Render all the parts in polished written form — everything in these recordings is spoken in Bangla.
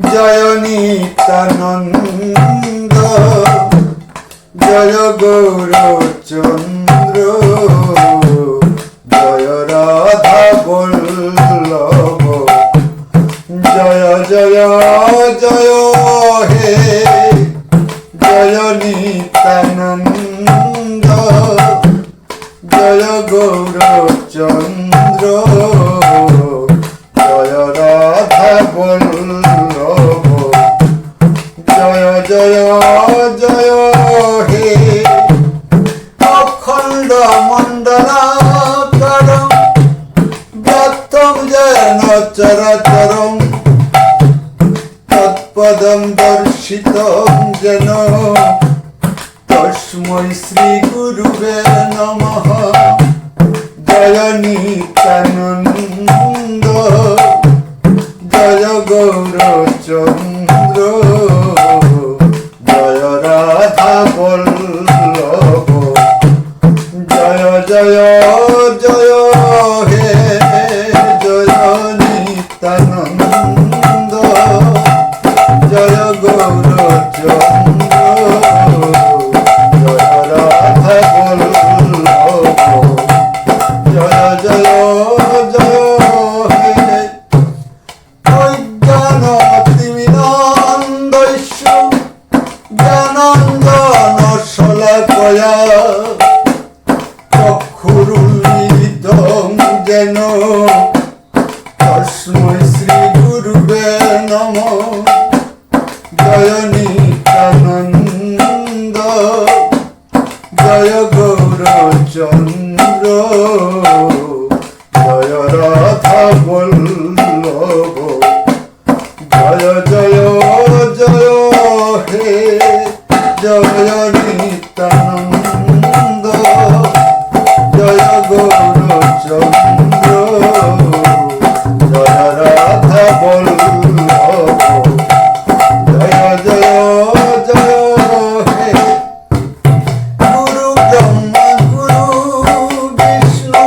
জয় নিত্যানন্দ জয় গৌরচন্দ্র জয় রাধা বল্লভ জয় জয় জয় হে জয় নিত্যানন্দ জয় গৌরচন্দ্র জয় রাধা বল্লভ জয় জয় জয় হে অখণ্ড মণ্ডলাকারং ব্যক্তং যেন চরাচরং তৎপদং দর্শিতং যেন তস্मै শ্রী গুরুবে নমঃ জয় নিত্যানন্দ জয় গৌরচন্দ্র জয় রাধা বল্লভ জয় জয় জয় হে জয় নিত্যানন্দ জয় গৌরচন্দ্র জয় রাধা বল্লভ জয় জয় জয় হে অজ্ঞানতিমিরান্ধস্য জ্ঞানাঞ্জন শলাকয়া চক্ষুরুন্মিলিতং যেন তস্मै শ্রী গুরুবে নমঃ জয় নিত্যানন্দ জয় গৌরচন্দ্র জয় রাধা বল্লভ জয় জয় জয় হে জয় নিত্যানন্দ জয় গৌরচন্দ্র জয় রাধা বল্লভ জয় জয় জয় হে গুরু ব্রহ্মা গুরু বিষ্ণু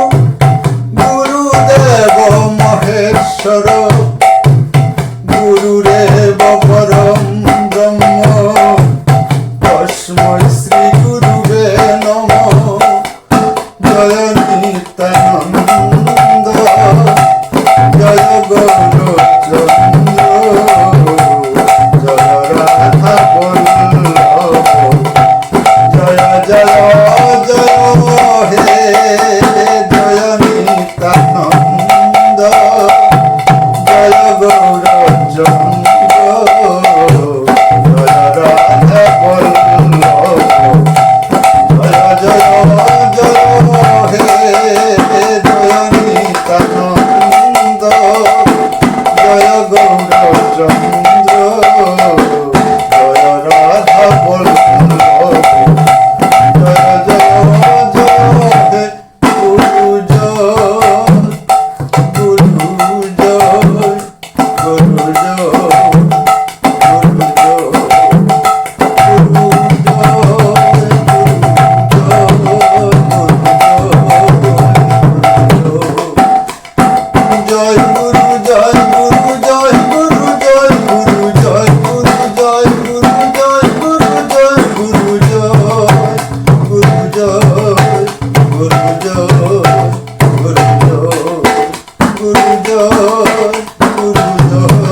গুরুদেব মহেশ্বর গুরুরেব পরম ব্রহ্ম তস্मै শ্রী গুরুবে নমঃ জয় নিত্যানন্দ জয় গৌরচন্দ্র জয় রাধা বল্লভ জয় জয় জয় হে জয় নিত্যানন্দ জয় গৌরচন্দ্র জয় রাধা বল্লভ জয় জয় জয় হে জয় নিত্যানন্দ জয় গৌরচন্দ্র জয় রাধা বল্লভ জয় জয় জয় হে গুরু জয় গুরু জয় গুরু জয় জয় গুরু জয় গুরু জয় গুরু জয় গুরু জয় গুরু জয় গুরু জয় গুরু জয় গুরু জয় গুরু জয় গুরু জয় গুরু জয় গুরু জয় গুরু জয়